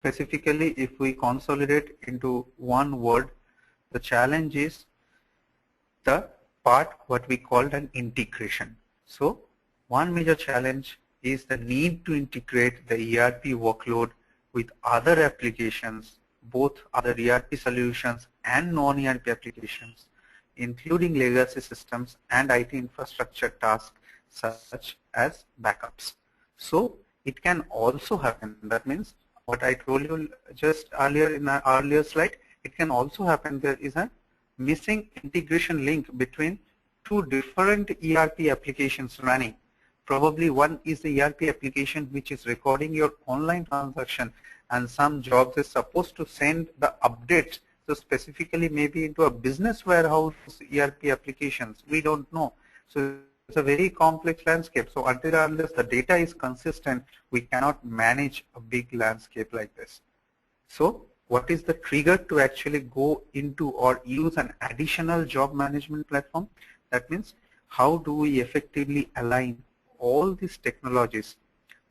specifically, if we consolidate into one word, the challenge is the part what we called an integration. So one major challenge is the need to integrate the ERP workload with other applications, both other ERP solutions and non-ERP applications, including legacy systems and IT infrastructure tasks such as backups. So it can also happen, that means what I told you just earlier in the earlier slide, it can also happen there is a missing integration link between two different ERP applications running. Probably one is the ERP application which is recording your online transaction, and some jobs is supposed to send the updates, so specifically maybe into a business warehouse ERP applications, we don't know. So it's a very complex landscape. So until or unless the data is consistent, we cannot manage a big landscape like this. So what is the trigger to actually go into or use an additional job management platform? That means how do we effectively align all these technologies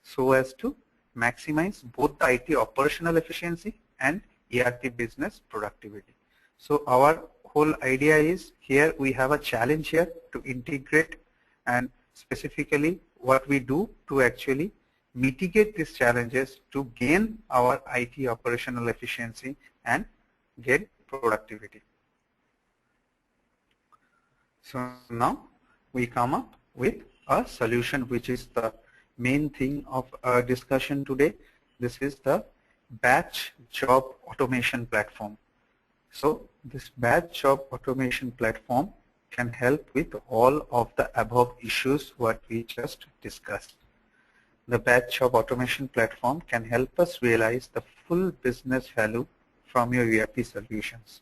so as to maximize both the IT operational efficiency and ERP business productivity. So our whole idea is here we have a challenge here to integrate, and specifically what we do to actually mitigate these challenges to gain our IT operational efficiency and get productivity. So now we come up with a solution which is the main thing of our discussion today. This is the batch job automation platform. So this batch job automation platform can help with all of the above issues what we just discussed. The batch job automation platform can help us realize the full business value from your ERP solutions.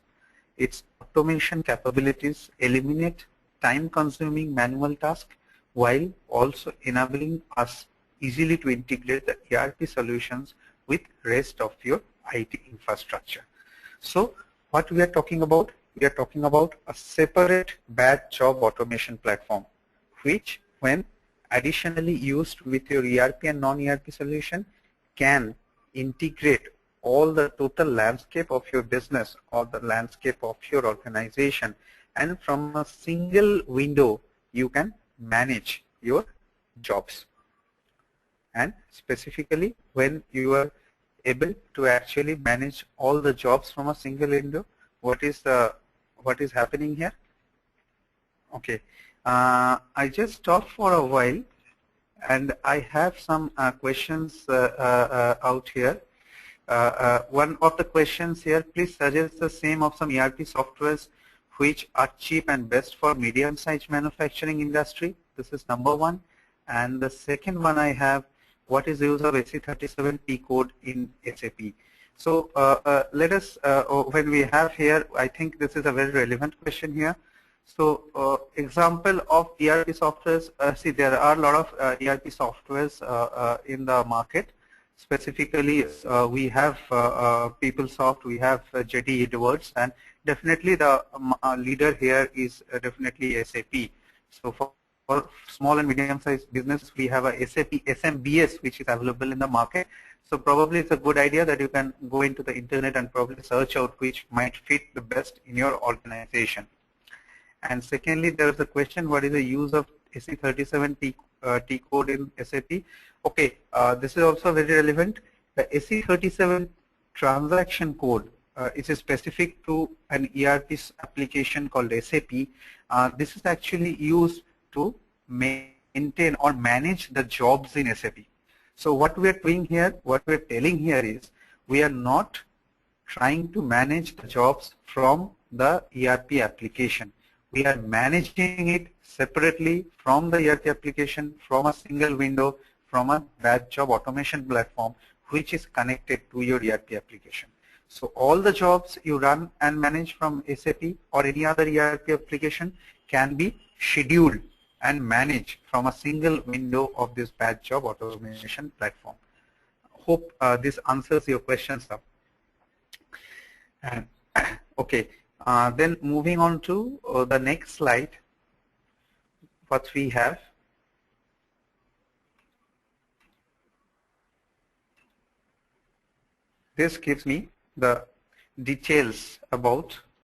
Its automation capabilities eliminate time-consuming manual tasks while also enabling us easily to integrate the ERP solutions with rest of your IT infrastructure. So what we are talking about? We are talking about a separate batch job automation platform, which when additionally used with your ERP and non-ERP solution can integrate all the total landscape of your business or the landscape of your organization, and from a single window you can manage your jobs. And specifically when you are able to actually manage all the jobs from a single window, what is happening here? Okay, I just stopped for a while and I have some questions out here. One of the questions here, please suggest the same of some ERP softwares which are cheap and best for medium-sized manufacturing industry. This is number one. And the second one I have, what is the use of SE37T code in SAP? So let us, when we have here, I think this is a very relevant question here. So example of ERP softwares, see there are a lot of ERP softwares in the market. Specifically, we have PeopleSoft, we have JD Edwards, and definitely the leader here is definitely SAP. So for small and medium-sized business, we have a SAP SMBS which is available in the market. So probably it's a good idea that you can go into the internet and probably search out which might fit the best in your organization. And secondly, there is a question, what is the use of SE37T code in SAP? Okay, this is also very relevant. The SE37 transaction code is specific to an ERP application called SAP. This is actually used to maintain or manage the jobs in SAP. So what we are doing here, what we are telling here is, we are not trying to manage the jobs from the ERP application. We are managing it separately from the ERP application, from a single window, from a batch job automation platform which is connected to your ERP application. So all the jobs you run and manage from SAP or any other ERP application can be scheduled and managed from a single window of this batch job automation platform. Hope this answers your questions. And okay. Then moving on to the next slide, what we have. this gives me the details about